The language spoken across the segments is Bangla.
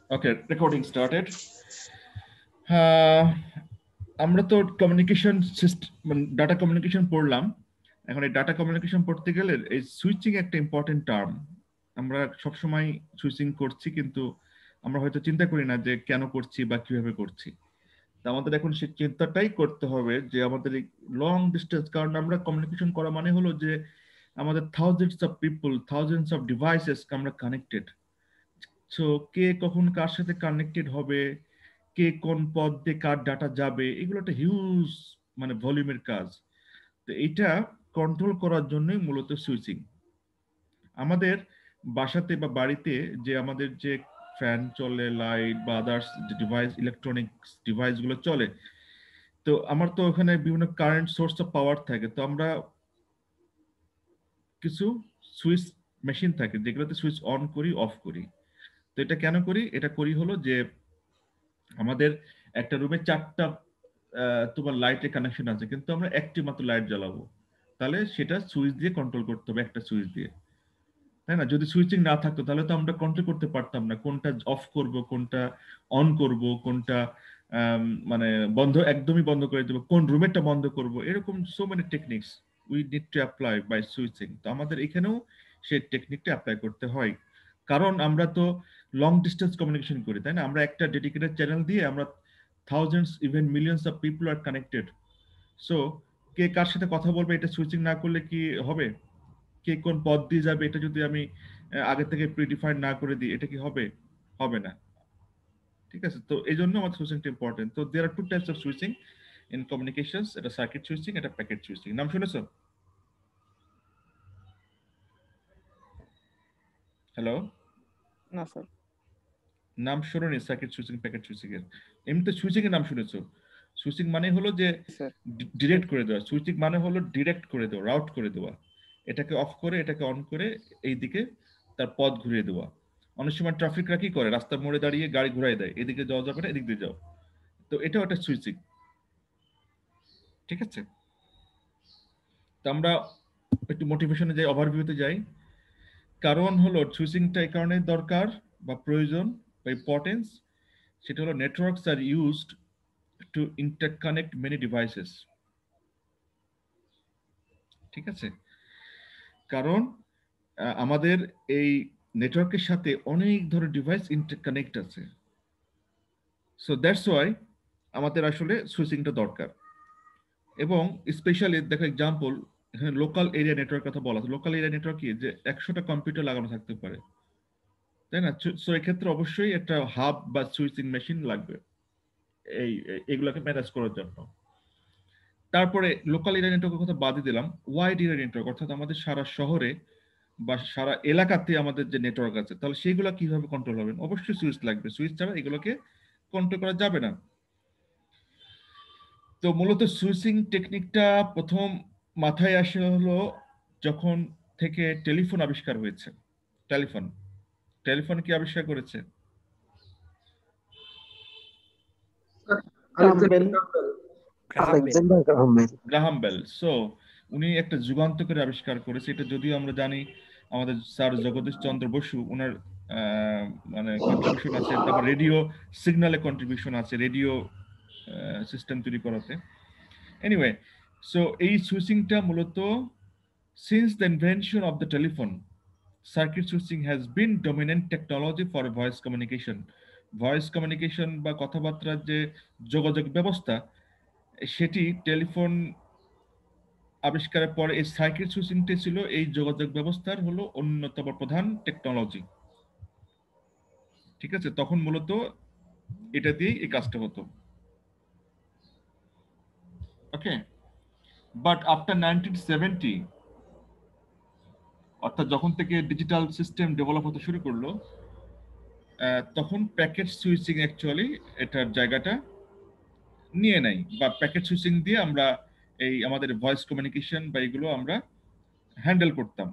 Okay, recording started. আমরা তো কমিউনিকেশন সিস্টেম ডাটা কমিউনিকেশন পড়লাম। এখন এই ডাটা কমিউনিকেশন পড়তে গেলে এই সুইচিং একটা ইম্পর্টেন্ট টার্ম। আমরা সবসময় সুইচিং করছি, কিন্তু আমরা হয়তো চিন্তা করি না যে কেন করছি বা কিভাবে করছি। তা আমাদের এখন সেই চিন্তাটাই করতে হবে যে আমাদের এই লং ডিস্টেন্স, কারণ আমরা কমিউনিকেশন করা মানে হলো যে আমাদের thousands of people, thousands of devices আমরা কানেক্টেড। সো কে কখন কার সাথে কানেক্টেড হবে, কে কোন পথ দিয়ে কার ডাটা যাবে, এগুলো একটা হিউজ মানে ভলিউমের কাজ। তো এটা কন্ট্রোল করার জন্যই মূলত সুইচিং। আমাদের বাসাতে বা বাড়িতে যে আমাদের যে ফ্যান চলে, লাইট বা আদার্স যে ডিভাইস, ইলেকট্রনিক্স ডিভাইসগুলো চলে, তো আমার তো ওখানে বিভিন্ন কারেন্ট সোর্স অফ পাওয়ার থাকে। তো আমরা কিছু সুইচ মেশিন থাকে যেগুলোতে সুইচ অন করি, অফ করি। তো এটা কেন করি? এটা করি হলো যে আমাদের একটা রুমে 4টা তোমার লাইটের কানেকশন আছে, কিন্তু আমরা একটি মাত্র লাইট জ্বালাবো। তাহলে সেটা সুইচ দিয়ে কন্ট্রোল করতে হবে, একটা সুইচ দিয়ে, তাই না? যদি সুইচিং না থাকতো তাহলে তো আমরা কন্ট্রোল করতে পারতাম না কোনটা অফ করব, কোনটা অন করব, কোনটা মানে বন্ধ, একদমই বন্ধ করে দেবো, কোন রুমেরটা বন্ধ করব। এরকম so many techniques we need to apply by switching. তো আমাদের এখানেও সেই টেকনিকটা অ্যাপ্লাই করতে হয়, কারণ আমরা তো লং ডিস্টেন্স কমিউনিকেশন করি, তাই না? আমরা একটা ডেডিকেটেড চ্যানেল দিয়ে আমরা thousands even millions of people আর কানেক্টেড। সো কে কার সাথে কথা বলবে এটা সুইচিং না করলে কি হবে? কে কোন পথ দিয়ে যাবে এটা যদি আমি আগে থেকে প্রিডিফাইন না করে দিই, এটা কি হবে? হবে না। ঠিক আছে, তো এই জন্য আমার সুইচিংটা ইম্পর্টেন্ট। তো there are two types of switching in communications, এটা সার্কিট সুইচিং, এটা প্যাকেট সুইচিং। নাম শুনেছো? হ্যালো? না স্যার। নাম শোনোনি সার্কিট সুইচিং, প্যাকেট সুইচিং এর? এমনিতে সুইচিং এর নাম শুনেছো? সুইচিং মানে হলো যে স্যার ডিরেক্ট করে দেওয়া। সুইচিং মানে হলো ডিরেক্ট করে দেওয়া, রাউট করে দেওয়া। এটাকে অফ করে এটাকে অন করে এই দিকে তার পথ ঘুরিয়ে দেওয়া। অনেক সময় ট্রাফিকরা কি করে, রাস্তার মোড়ে দাঁড়িয়ে গাড়ি ঘুরাই দেয়, এদিকে যাওয়া যাবে না, এদিক দিয়ে যাও। তো এটাও একটা সুইচিং। ঠিক আছে, তো আমরা একটু মোটিভেশনে যাই, ওভারভিউতে যাই। কারণ হলো সুইচিংটা এই কারণে দরকার বা প্রয়োজন বা ইম্পর্টেন্স, সেটা হলো networks are used to interconnect many devices. ঠিক আছে, কারণ আমাদের এই নেটওয়ার্কের সাথে অনেক ধরনের ডিভাইস ইন্টারকানেক্ট আছে। সো দ্যাটস ওয়াই আমাদের আসলে সুইচিংটা দরকার। এবং স্পেশালি দেখো এক্সাম্পল, এখানে লোকাল এরিয়া নেটওয়ার্ক কথা বলা আছে। লোকাল এরিয়া নেটওয়ার্ক কি, যে 100টা কম্পিউটার লাগানো থাকতে পারে, তাই না? সো এক্ষেত্রে অবশ্যই একটা হাব বা সুইচিং মেশিন লাগবে এগুলোকে ম্যানেজ করার জন্য। তারপরে লোকাল এরিয়া নেটওয়ার্কের কথা বাদই দিলাম, ওয়াইড এরিয়া নেটওয়ার্ক, অর্থাৎ আমাদের সারা শহরে বা সারা এলাকাতে আমাদের যে নেটওয়ার্ক আছে, তাহলে সেগুলো কিভাবে কন্ট্রোল হবে? অবশ্যই সুইচ লাগবে, সুইচ ছাড়া এগুলোকে কন্ট্রোল করা যাবে না। তো মূলত সুইচিং টেকনিকটা প্রথম মাথায় আসে হলো যখন থেকে টেলিফোন আবিষ্কার হয়েছে। টেলিফোন, টেলিফোন কি আবিষ্কার করেছে? Alexander Graham Graham Bell. Alexander Graham Bell. Graham Bell. So উনি একটা যুগান্তকারী আবিষ্কার করেছে। এটা যদিও আমরা জানি আমাদের স্যার জগদীশ চন্দ্র বসু ওনার মানে কন্ট্রিবিউশন আছে, তারপর রেডিও সিগন্যালে কন্ট্রিবিউশন আছে, রেডিও সিস্টেম তৈরি করাতে। এনিওয়ে, সো এই সুইচিংটা মূলত since the invention of the telephone, circuit switching has been dominant technology for voice communication. Voice communication বা কথাবার্তার যে যোগাযোগ ব্যবস্থা, সেটি টেলিফোন আবিষ্কারের পরে এই সার্কিট সুইচিংটি ছিল এই যোগাযোগ ব্যবস্থার হলো অন্যতম প্রধান টেকনোলজি। ঠিক আছে, তখন মূলত এটা দিয়েই এই কাজটা হতো। ওকে, বাট আফটার 1970, অর্থাৎ যখন থেকে ডিজিটাল সিস্টেম ডেভেলপ হতে শুরু করলো, তখন প্যাকেট সুইচিং অ্যাকচুয়ালি এটার জায়গাটা নিয়ে নেয়, বা প্যাকেট সুইচিং দিয়ে আমরা এই আমাদের ভয়েস কমিউনিকেশন বা এগুলো আমরা হ্যান্ডেল করতাম।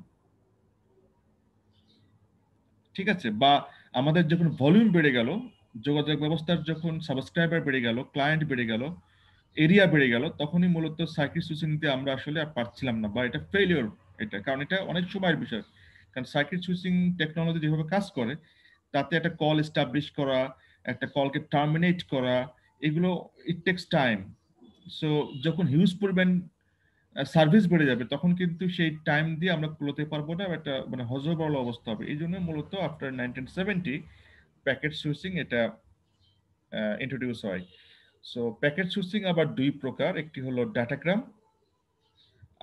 ঠিক আছে, বা আমাদের যখন ভলিউম বেড়ে গেল, যোগাযোগ ব্যবস্থার যখন সাবস্ক্রাইবার বেড়ে গেল, ক্লায়েন্ট বেড়ে গেল, এরিয়া বেড়ে গেল, তখনই মূলত সার্কিট সুইচিং নিতে আমরা আসলে আর পারছিলাম না, বা এটা ফেলিওর। এটা কারণ এটা অনেক সময়ের বিষয়, কারণ সার্কিট সুইচিং টেকনোলজি যেভাবে কাজ করে, তাতে একটা কল এস্টাবলিশ করা, একটা কলকে টার্মিনেট করা, এগুলো ইট টেক্স টাইম। সো যখন হিউজ পরিমাণ সার্ভিস বেড়ে যাবে তখন কিন্তু সেই টাইম দিয়ে আমরা কুলোতে পারবো না, একটা মানে হযবরল অবস্থা হবে। এই জন্য মূলত আফটার 1970 প্যাকেট সুইচিং এটা ইন্ট্রোডিউস হয়। সো প্যাকেট সুইচিং আবার দুই প্রকার, একটি হলো ডাটাগ্রাম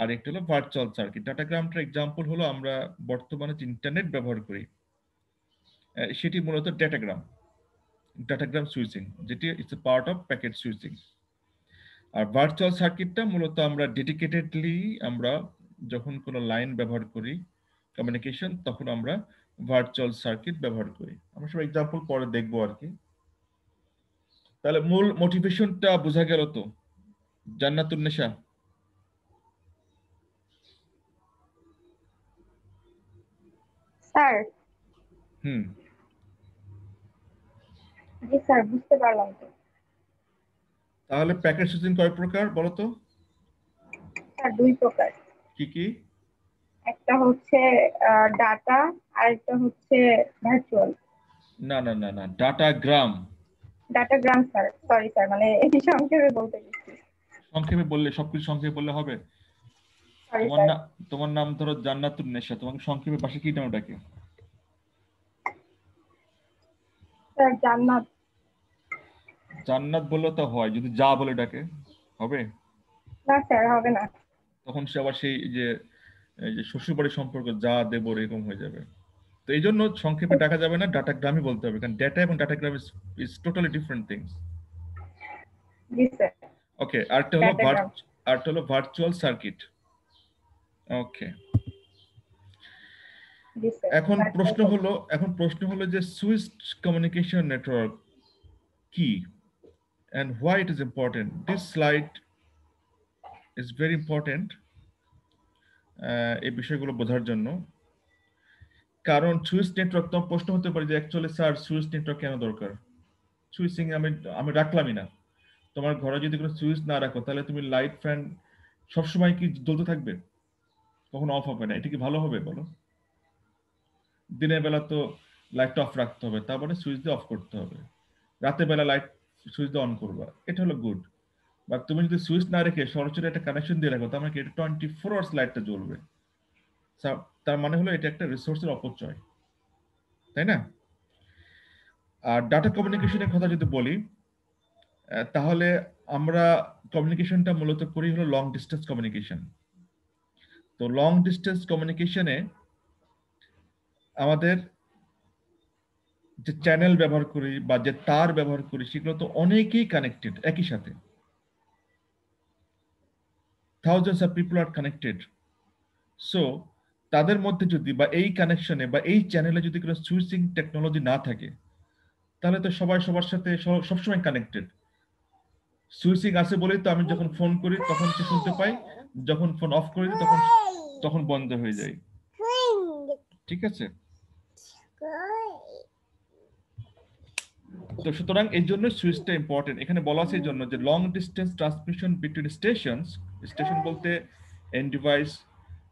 আর একটি হলো ভার্চুয়াল সার্কিট। ডাটাগ্রামটার এক্সাম্পল হলো আমরা বর্তমানে যে ইন্টারনেট ব্যবহার করি সেটি মূলত ডাটাগ্রাম সুইচিং, যেটি it's a part of packet switching. আর ভার্চুয়াল সার্কিটটা মূলত আমরা ডেডিকেটেডলি আমরা যখন কোনো লাইন ব্যবহার করি কমিউনিকেশন, তখন আমরা ভার্চুয়াল সার্কিট ব্যবহার করি। আমরা সব এক্সাম্পল পরে দেখবো আর কি। তাহলে মূল মোটিভেশনটা বোঝা গেল তো? জান্নাতুন নেশা, স্যার, হুম, জি স্যার, বুঝতে পারলাম তো। তাহলে প্যাকেট সুইচিং কয় প্রকার বলো তো? স্যার, দুই প্রকার। কি কি? একটা হচ্ছে ডাটা, আর একটা হচ্ছে ভার্চুয়াল। না না না না, datagram. Datagram sir, sorry sir, মানে এটি সংক্ষেপে বলতে গেছি। সংক্ষেপে বললে সবকিছু সংক্ষেপে বললে হবে? সরি তোমার স্যার। না, তোমার নাম ধরো জান্নাতুন নেশা, তোমাকে সংক্ষেপে পাশে কি নাম ডাকে? স্যার, জান্নাত। জান্নাত বললে তো হয়, যদি যা বলে ডাকে হবে? না স্যার, হবে না। তখন সে আবার সেই যে এই যে শ্বশুরবাড়ির সম্পর্ক যা দেব এরকম হয়ে যাবে। তো এই জন্য সংক্ষেপে ডাকা যাবে না, ডাটাগ্রামই বলতে হবে, কারণ ডেটা এবং datagram is totally different things. G sir. Okay, datagram. আরটা হলো ভার্চুয়াল সার্কিট। ওকে, জি স্যার। এখন প্রশ্ন হলো যে সুইচড কমিউনিকেশন নেটওয়ার্ক কি and why it is important. This slide is very important এই বিষয়গুলো বোঝার জন্য। কারণ সুইচ নেটওয়ার্ক, তো প্রশ্ন হতে পারে যে অ্যাকচুয়ালি স্যার সুইচ নেটওয়ার্ক কেন দরকার? সুইচিং আমি রাখলামই না। তোমার ঘরে যদি কোনো সুইচ না রাখো তাহলে তুমি লাইট ফ্যান সবসময় কি জ্বলতে থাকবে? কখনো অফ হবে না। এটা কি ভালো হবে বলো? দিনের বেলা তো লাইটটা অফ রাখতে হবে, তারপরে সুইচ দিয়ে অফ করতে হবে। রাতের বেলা লাইট সুইচ দিয়ে অন করবা, এটা হলো গুড। বা তুমি যদি সুইচ না রেখে সরাসরি একটা কানেকশন দিয়ে রাখো, তার মানে এটা 24 আওয়ার্স লাইটটা জ্বলবে। তার মানে হলো এটা একটা রিসোর্সের অপচয়, তাই না? আর ডাটা কমিউনিকেশনের কথা যদি বলি তাহলে আমরা কমিউনিকেশনটা মূলত করি হলো লং ডিস্টেন্স কমিউনিকেশন। তো লং ডিস্টেন্স কমিউনিকেশনে আমাদের যে চ্যানেল ব্যবহার করি বা যে তার ব্যবহার করি সেগুলো তো অনেকেই কানেক্টেড একই সাথে। থাউজেন্ডস অফ পিপল আর কানেক্টেড। সো তাদের মধ্যে যদি বা এই কানেকশনে বা এই চ্যানেলে যদি কোনো সুইচিং টেকনোলজি না থাকে তাহলে তো সবাই সবার সাথে সবসময় কানেক্টেড। সুইচিং আছে বলেই তো আমি যখন ফোন করি তখন সে শুনতে পাই, যখন ফোন অফ করে দিই তখন তখন বন্ধ হয়ে যায়। ঠিক আছে? তো সুতরাং এই জন্য সুইচটা ইম্পর্টেন্ট। এখানে বলা আছে এই জন্য যে long distance transmission between stations, station বলতে এন্ড ডিভাইস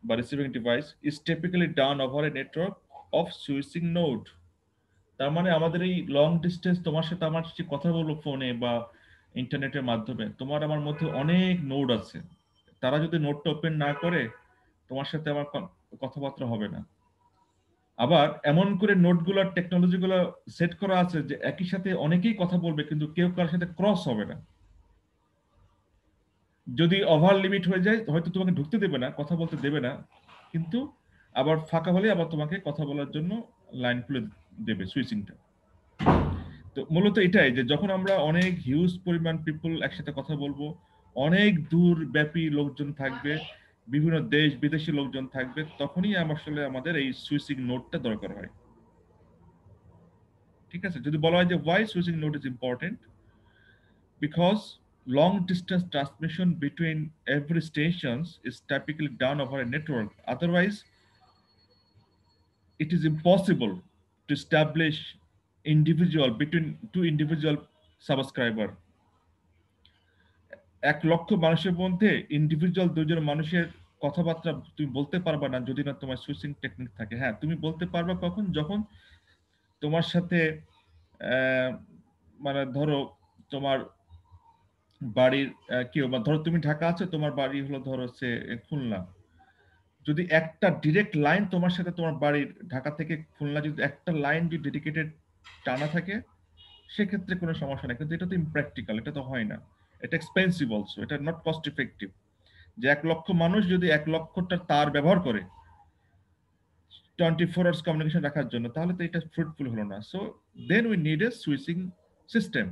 বা receiving device, is typically done over a network of switching node. তার মানে আমাদের এই লং ডিস্টেন্স, তোমার সাথে আমার যে কথা বলবো ফোনে বা ইন্টারনেটের মাধ্যমে, তোমার আমার মধ্যে অনেক নোড আছে। তারা যদি নোটটা ওপেন না করে তোমার সাথে আমার কথাবার্তা হবে না। আবার এমন করে নোটগুলোর টেকনোলজিগুলো সেট করা আছে যে একই সাথে অনেকেই কথা বলবে কিন্তু কেউ কারোর সাথে ক্রস হবে না। যদি ওভার লিমিট হয়ে যায় হয়তো তোমাকে ঢুকতে দেবে না, কথা বলতে দেবে না, কিন্তু আবার ফাঁকা হলে আবার তোমাকে কথা বলার জন্য লাইন খুলে দেবে সুইচিংটা। তো মূলত এটাই যে যখন আমরা অনেক হিউজ পরিমাণ পিপল একসাথে কথা বলবো, অনেক দূর ব্যাপী লোকজন থাকবে, বিভিন্ন দেশ বিদেশি লোকজন থাকবে, তখনই আসলে আমাদের এই সুইচিং নোটটা দরকার হয়। ঠিক আছে? যদি বলা হয় যে why switching node is important, because long distance transmission between every stations is typically done over a network. Otherwise it is impossible to establish individual between two individual subscriber। 1 লক্ষ মানুষের মধ্যে ইন্ডিভিজুয়াল দুজন মানুষের কথাবার্তা তুমি বলতে পারবা না যদি না তোমার সুইচিং টেকনিক থাকে। হ্যাঁ, তুমি বলতে পারবা কখন? যখন তোমার সাথে মানে ধরো তোমার বাড়ির কেউ বা ধরো তুমি ঢাকা আছো, তোমার বাড়ি হলো ধরো হচ্ছে খুলনা। যদি একটা ডিরেক্ট লাইন তোমার সাথে তোমার বাড়ির ঢাকা থেকে খুলনা, যদি একটা লাইন যদি ডেডিকেটেড টানা থাকে, সেক্ষেত্রে কোনো সমস্যা নেই। কিন্তু এটা তো ইমপ্র্যাকটিক্যাল, এটা তো হয় না। এটা এক্সপেন্সিভ অলসো, এটা নট কস্ট ইফেক্টিভ। যে 1 লক্ষ মানুষ যদি 1 লক্ষটা তার ব্যবহার করে 24 আওয়ার্স কমিউনিকেশন রাখার জন্য, তাহলে তো এটা ফ্রুটফুল হলো না। So then we need a switching system,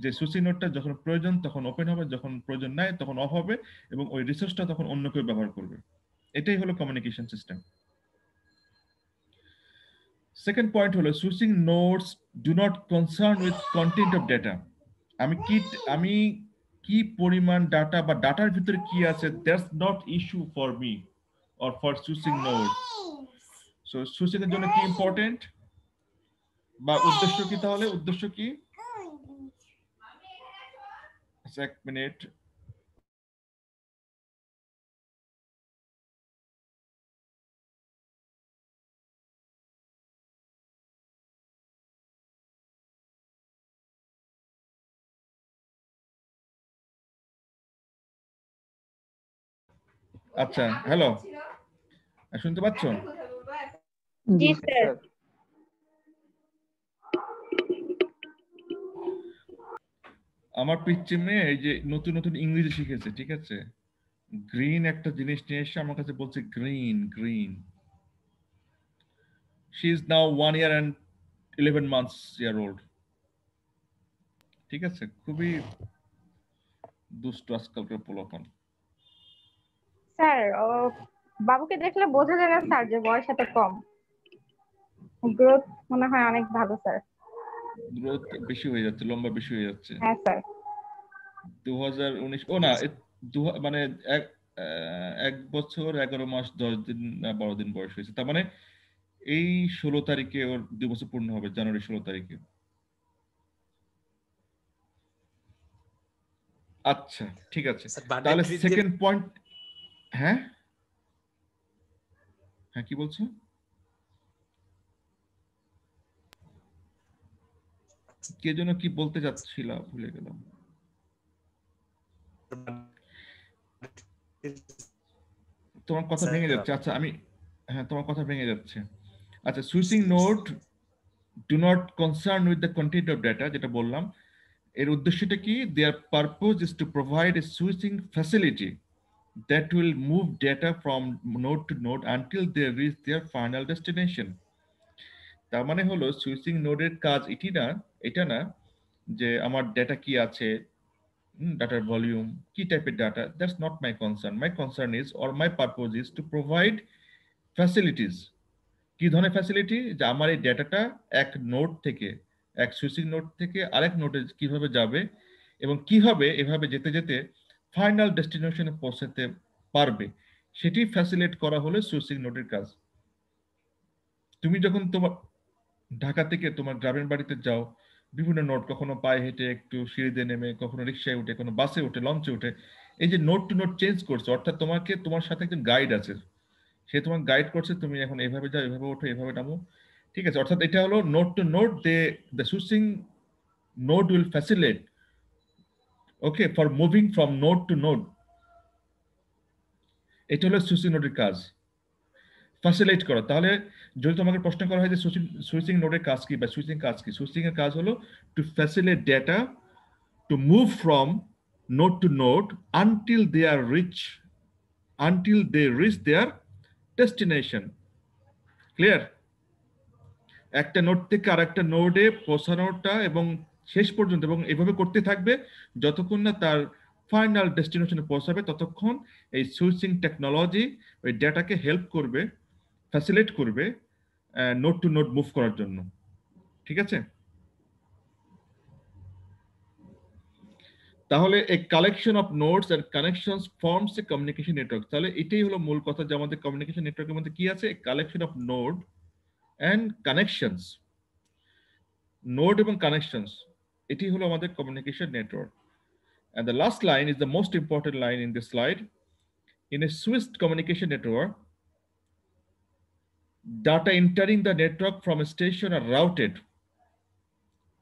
যে সুইচিং নোটটা যখন প্রয়োজন তখন ওপেন হবে, যখন প্রয়োজন নাই তখন অফ হবে, এবং ওই রিসোর্সটা তখন অন্য কেউ ব্যবহার করবে। এটাই হলো কমিউনিকেশন সিস্টেম। সেকেন্ড পয়েন্ট হলো switching notes do not concern with content of data. আমি কি পরিমাণ ডাটা বা ডাটার ভিতরে কি আছে, that's not issue for me or for switching note. So switching এর জন্য কি ইম্পর্টেন্ট বা উদ্দেশ্য কি, তাহলে উদ্দেশ্য কি? এক মিনিট। আচ্ছা, হ্যালো, শুনতে পাচ্ছ? জি স্যার। আমার পিচ্চি মেয়ে এই যে নতুন নতুন ইংরেজি শিখেছে, ঠিক আছে? গ্রিন একটা জিনিস নিয়ে এসে আমার কাছে বলছে green green. She is now 1 year and 11 months ঠিক আছে? খুবই দুষ্ট আজকালকার পোলাপান। স্যার বাবুকে দেখলে বোঝা যায় না স্যার যে বয়স এত কম। গ্রোথ মনে হয় অনেক ভালো স্যার। গ্রোথ বেশি হয়ে যাচ্ছে, লম্বা বেশি হয়ে যাচ্ছে। হ্যাঁ স্যার। 2019 ও না, মানে এক 1 বছর 11 মাস 10 দিন না 12 দিন বয়স হয়েছে। তার মানে এই 16 তারিখে ওর 2 বছর পূর্ণ হবে, জানুয়ারি 16 তারিখে। আচ্ছা, ঠিক আছে। তাহলে সেকেন্ড পয়েন্ট। হ্যাঁ হ্যাঁ, কি বলছো? কে যেন কি বলতে যাচ্ছিলা, ভুলে গেলাম। তোমার কথা ভেঙে যাচ্ছে। আচ্ছা হ্যাঁ, তোমার কথা ভেঙে যাচ্ছে। আচ্ছা, switching nodes do not concern with the content of data, যেটা বললাম, এর উদ্দেশ্যটা কি? Their purpose is to provide a switching facility that will move data from node to node until they reach their final destination. তার মানে হলো সুইচিং নোডের কাজ এটা না যে আমার ডেটা কি আছে, ডাটার ভলিউম, কি টাইপের data, that's not my concern. My concern is or my purpose is to provide facilities. কি ধরনের ফ্যাসিলিটি? যে আমার এই ডেটাটা এক নোড থেকে, এক সুইচিং নোড থেকে আরেক নোডে কিভাবে যাবে, এবং কিভাবে এভাবে যেতে যেতে ফাইনাল ডেস্টিনেশনে পৌঁছাতে পারবে, সেটি ফ্যাসিলিটেট করা হলে সুইচিং নোডের কাজ। তুমি যখন তোমার ঢাকা থেকে তোমার গ্রামের বাড়িতে যাও, বিভিন্ন নোড, কখনো পায়ে হেঁটে একটু সিঁড়িতে নেমে, কখনো রিক্সায় উঠে, কোনো বাসে উঠে, লঞ্চে উঠে, এই যে নোড টু নোড চেঞ্জ করছো, অর্থাৎ তোমার সাথে একজন গাইড আছে, সে তোমাকে গাইড করছে, তুমি এখন এভাবে যাও, এভাবে ওঠো, এভাবে নামো, ঠিক আছে? অর্থাৎ এটা হলো node to node, the switching node will facilitate, okay, for moving from node to node. এটা হলো সুইচিং নোডের কাজ, ফ্যাসিলিটেট করা। তাহলে যদি তোমাকে প্রশ্ন করা হয় যে সুইচিং নোডের কাজ কি বা সুইচিং কাজ কি, সুইচিং এর কাজ হলো to facilitate data to move from node to node until they reach their destination. Clear? একটা নোড থেকে আরেকটা নোডে পৌঁছানোটা এবং শেষ পর্যন্ত, এবং এভাবে করতে থাকবে যতক্ষণ না তার ফাইনাল ডেস্টিনেশনে পৌঁছাবে, ততক্ষণ এই সুইচিং টেকনোলজি ওই ডেটাকে হেল্প করবে, ফ্যাসিলিটেট করবে নোড টু নোড মুভ করার জন্য। ঠিক আছে? তাহলে a collection of nodes and connections forms a communication network. তাহলে এটাই হলো মূল কথা, যে আমাদের কমিউনিকেশন নেটওয়ার্কের মধ্যে কি আছে? Collection of node and connections. Node এবং কানেকশনস, এটি হলো আমাদের communication network. And the last line is the most important line in this slide. In a switched communication network, data entering the network from a station are routed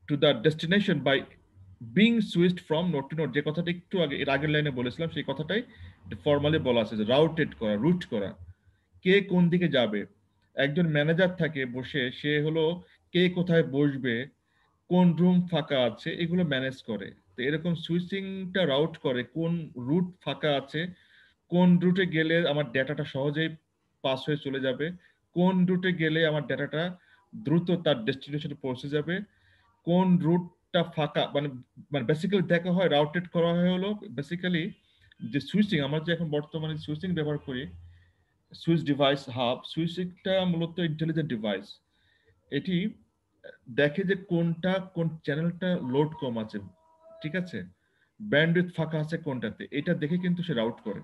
to the destination by being switched from node to node। যে কথাটা একটু আগে এর আগের লাইনে বলেছিলাম সেই কথাটাই ফর্মালি বলা আছে যে রাউটেড করা, রুট করা। কে কোন দিকে যাবে, একজন ম্যানেজার থাকে বসে, সে হলো কে কোথায় বসবে, কোন রুম ফাঁকা আছে, এগুলো ম্যানেজ করে। তো এরকম সুইচিংটা রাউট করে কোন রুট ফাঁকা আছে, কোন রুটে গেলে আমার ডেটাটা সহজেই পাস হয়ে চলে যাবে, কোন রুটে গেলে আমার ডেটাটা দ্রুত তার ডেস্টিনেশনে পৌঁছে যাবে, কোন রুটটা ফাঁকা, মানে মানে বেসিক্যালি দেখা হয় রাউটেড করা হয় হলো বেসিক্যালি যে সুইচিং, আমরা যে এখন বর্তমানে সুইচিং ব্যবহার করি, সুইচ ডিভাইস হাব, সুইচিংটা মূলত ইন্টেলিজেন্ট ডিভাইস। এটি দেখে যে কোনটা কোন চ্যানেলটা লোড কম আছে, ঠিক আছে, ব্যান্ডউইথ ফাঁকা আছে কোনটাতে, এটা দেখে কিন্তু সে রাউট করে,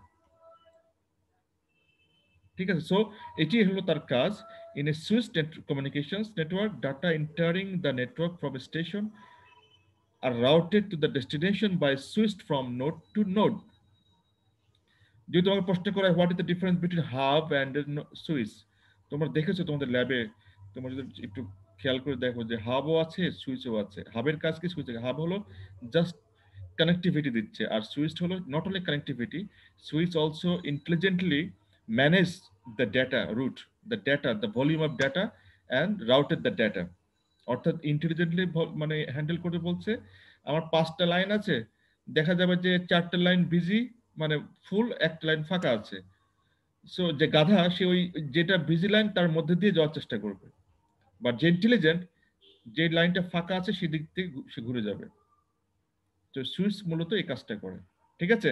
ঠিক আছে। সো এটি হলো তার কাজ। In a switch communications network, data entering the network from a station are routed to the destination by switched from node to node. যদি তোমাকে প্রশ্ন করা হয় what is the difference between hub and switch, তোমরা দেখেছো তোমাদের ল্যাবে, তোমরা যদি একটু খেয়াল করে দেখো যে হাবও আছে সুইচও আছে। হাবের কাজ কি, সুইচ, হাব হলো জাস্ট কানেক্টিভিটি দিচ্ছে, আর সুইচ হলো not only connectivity, switch also intelligently manage the data route, the data, the volume of data and routed the data. অর্থাৎ ইন্টেলিজেন্টলি মানে হ্যান্ডেল করে বলছে আমার 5টা লাইন আছে, দেখা যাবে যে 4টে লাইন বিজি, মানে ফুল, একটা লাইন ফাঁকা আছে। সো যে গাধা সে ওই যেটা বিজি লাইন তার মধ্যে দিয়ে যাওয়ার চেষ্টা করবে, বা যে ইন্টেলিজেন্ট যে লাইনটা ফাঁকা আছে সেদিক থেকে সে ঘুরে যাবে। তো সুইচ মূলত এই কাজটা করে, ঠিক আছে।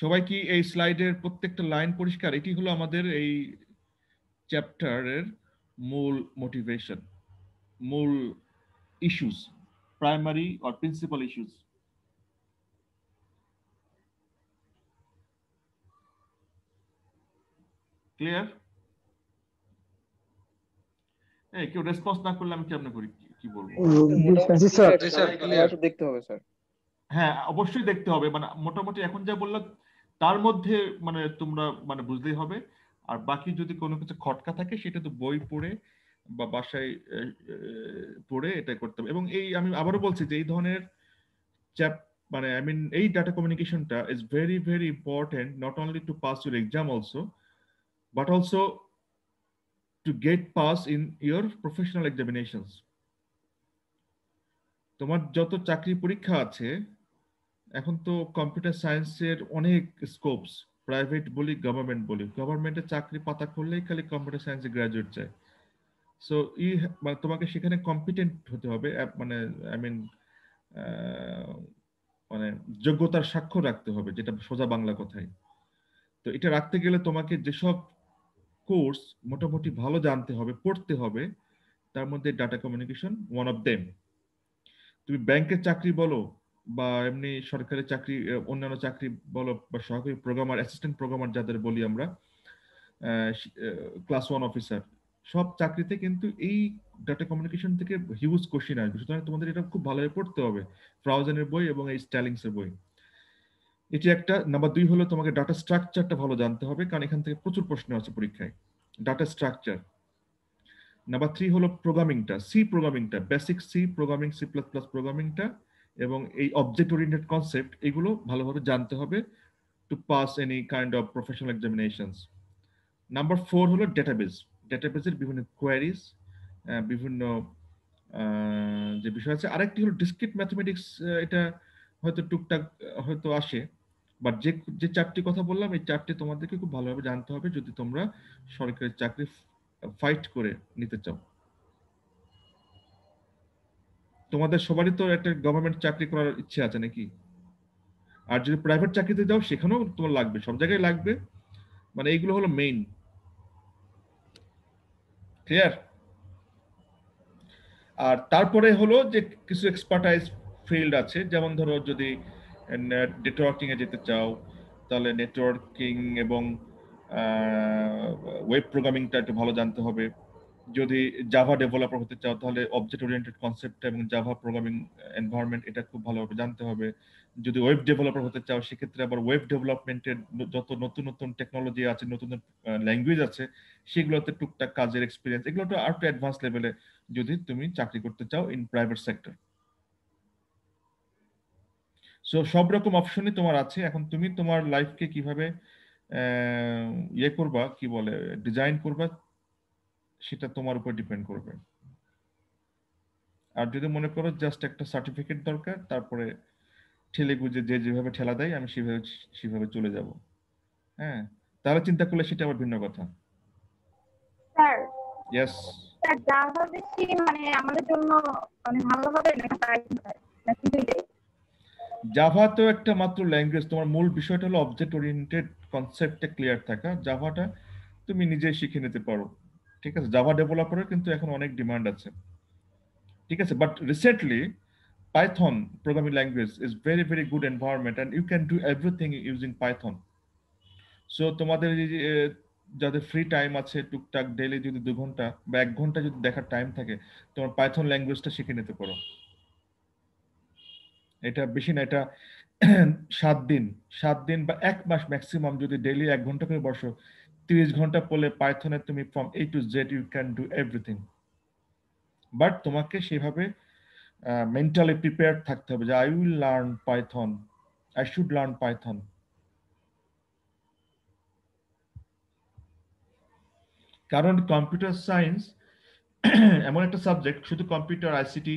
সবাই কি এই স্লাইডের প্রত্যেকটা লাইন পরিষ্কার? এটি হলো আমাদের এই চ্যাপ্টারের মূল মোটিভেশন, মূল issues, primary or principal issues. Clear? এই কেউ রেসপন্স না করলে আমি কেমনে করি, কি বলবো? জি স্যার, জি স্যার, ক্লিয়ার। দেখতে হবে স্যার। হ্যাঁ অবশ্যই দেখতে হবে, মানে মোটামুটি এখন যা বললাম তার মধ্যে মানে তোমরা মানে বুঝতেই হবে। আর বাকি যদি কোনো কিছু খটকা থাকে সেটা তো বই পড়ে বা বাসায় পড়ে এটা করতে হবে। এবং এই আমি আবারও বলছি যে এই ধরনের চ্যাপ মানে আই মিন এই ডাটা কমিউনিকেশনটা is very very important, not only to pass your exam also, but also to get pass in your professional examinations. তোমার যত চাকরি পরীক্ষা আছে এখন তো কম্পিউটার সায়েন্সের অনেক স্কোপস, প্রাইভেট বলি গভর্নমেন্ট বলি, গভর্নমেন্টের চাকরি পাতা খুললেই খালি কম্পিউটার সায়েন্সে গ্রাজুয়েট চাই। সো মানে তোমাকে সেখানে কম্পিটেন্ট হতে হবে, মানে আই মিন মানে যোগ্যতার স্বাক্ষর রাখতে হবে, যেটা সোজা বাংলা কথায়। তো এটা রাখতে গেলে তোমাকে যেসব কোর্স মোটামুটি ভালো জানতে হবে, পড়তে হবে, তার মধ্যে data communication one of them. তুমি ব্যাংকের চাকরি বলো বা এমনি সরকারি চাকরি, অন্যান্য চাকরি বলো, বা সহকারী প্রোগ্রামার, অ্যাসিস্ট্যান্ট প্রোগ্রামার যাদের বলি আমরা, ক্লাস 1 অফিসার, সব চাকরিতে কিন্তু এই ডাটা কমিউনিকেশন থেকে হিউজ কোশ্চেন আসবে। সুতরাং তোমাদের এটা খুব ভালোভাবে পড়তে হবে, ফ্রাউজেনের বই এবং এই স্ট্যালিংসের বই। এটি একটা। নাম্বার 2 হলো তোমাকে ডাটা স্ট্রাকচারটা ভালো জানতে হবে, কারণ এখান থেকে প্রচুর প্রশ্ন আছে পরীক্ষায়, ডাটা স্ট্রাকচার। নাম্বার 3 হলো প্রোগ্রামিংটা, সি প্রোগ্রামিংটা, basic C programming, C plus plus প্রোগ্রামিংটা, এবং এই অবজেক্ট ওরিয়েন্টেড কনসেপ্ট, এগুলো ভালোভাবে জানতে হবে to pass any kind of professional examinations. Number 4 হলো ডেটাবেস, ডেটাবেসের বিভিন্ন কোয়ারিজ, বিভিন্ন যে বিষয় আছে। আরেকটি হলো ডিসক্রিট ম্যাথমেটিক্স, এটা হয়তো টুকটাক হয়তো আসে, বাট যে যে 4টি কথা বললাম এই 4টি তোমাদেরকে খুব ভালোভাবে জানতে হবে যদি তোমরা সরকারি চাকরি ফাইট করে নিতে চাও। তোমাদের সবারই তো একটা গভর্নমেন্ট চাকরি করার ইচ্ছে আছে নাকি? আর যদি প্রাইভেট চাকরিতে যাও সেখানেও তোমার লাগবে, সব জায়গায় লাগবে, মানে এইগুলো হলো মেইন। ক্লিয়ার? আর তারপরে হলো যে কিছু এক্সপার্টাইজ ফিল্ড আছে, যেমন ধরো যদি নেটওয়ার্কিং এ যেতে চাও তাহলে নেটওয়ার্কিং এবং ওয়েব প্রোগ্রামিংটা একটু ভালো জানতে হবে। যদি জাভা ডেভেলপার হতে চাও তাহলে অবজেক্ট ওরিয়েন্টেড কনসেপ্ট এবং জাভা প্রোগ্রামিং এনভায়রনমেন্ট এটা খুব ভালোভাবে জানতে হবে। যদি ওয়েব ডেভেলপার হতে চাও সেক্ষেত্রে আবার ওয়েব ডেভেলপমেন্টের যত নতুন নতুন টেকনোলজি আছে, নতুন ল্যাঙ্গুয়েজ আছে, সেগুলোতে টুকটাক কাজের এক্সপিরিয়েন্স, এগুলো তো আর একটু অ্যাডভান্স লেভেলে যদি তুমি চাকরি করতে চাও ইন প্রাইভেট সেক্টর। সো সব রকম অপশনই তোমার আছে। এখন তুমি তোমার লাইফকে কিভাবে ইয়ে করবা, কি বলে, ডিজাইন করবা, সেটা তোমার উপর ডিপেন্ড করবে। আর যদি মনে করো জাস্ট একটা সার্টিফিকেট দরকার, তারপরে ঠেলে গুজে যে যেভাবে ঠেলা দেয় আমি সেভাবে সেভাবে চলে যাব, হ্যাঁ, তাহলে চিন্তা করলে সেটা আবার ভিন্ন কথা। স্যার, ইয়েস, স্যার জাভা বেশি মানে আমাদের জন্য মানে ভালো হবে নাকি পাইথন নাকি দুইটাই? জাভা তো একটা মাত্র ল্যাঙ্গুয়েজ, তোমার মূল বিষয়টা হলো অবজেক্ট ওরিয়েন্টেড কনসেপ্টে ক্লিয়ার থাকা। জাভাটা তুমি নিজেই শিখে নিতে পারো, ঠিক আছে। জাভা ডেভেলপারের কিন্তু এখন অনেক ডিমান্ড আছে, ঠিক আছে। But recently Python programming language is very very good environment and you can do everything using Python. So তোমাদের এই যে যাদের ফ্রি টাইম আছে টুকটাক ডেইলি যদি 2 ঘন্টা বা 1 ঘন্টা যদি দেখার টাইম থাকে, তোমার পাইথন ল্যাঙ্গুয়েজটা শিখে নিতে পারো। এটা বেশি না, এটা 7 দিন বা 1 মাস ম্যাক্সিমাম যদি ডেইলি 1 ঘন্টা করে বসো, 30 ঘন্টা পড়লে পাইথনে তুমি from A to Z you can do everything. But তোমাকে সেভাবে মেন্টালি প্রিপেয়ার্ড থাকতে হবে যে I will learn Python, I should learn Python. কারণ কম্পিউটার সায়েন্স এমন একটা সাবজেক্ট, শুধু কম্পিউটার, আইসিটি,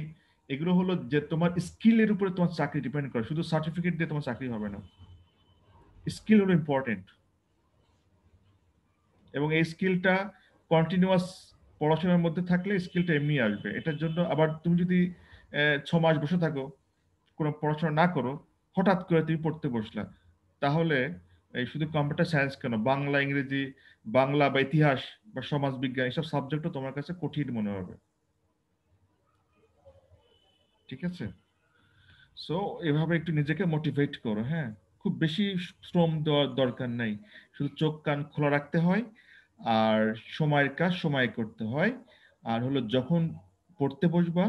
এগুলো হলো যে তোমার স্কিলের উপরে তোমার চাকরি ডিপেন্ড করে। শুধু সার্টিফিকেট দিয়ে তোমার চাকরি হবে না, স্কিল হলো ইম্পর্টেন্ট। এবং এই স্কিলটা কন্টিনিউয়াস পড়াশোনার মধ্যে থাকলে স্কিলটা এমনি আসবে। এটার জন্য আবার তুমি যদি 6 মাস বসে থাকো, কোনো পড়াশোনা না করো, হঠাৎ করে তুমি পড়তে বসলা, তাহলে এই শুধু কম্পিউটার সায়েন্স কেন, বাংলা, ইংরেজি, বাংলা বা ইতিহাস বা সমাজ বিজ্ঞান, এসব সাবজেক্টও তোমার কাছে কঠিন মনে হবে, ঠিক আছে। সো এভাবে একটু নিজেকে মোটিভেট করো, হ্যাঁ। খুব বেশি শ্রম দেওয়ার দরকার নাই, শুধু চোখ কান খোলা রাখতে হয় আর সময়ের কাজ সময় করতে হয়। আর হলো যখন পড়তে বসবা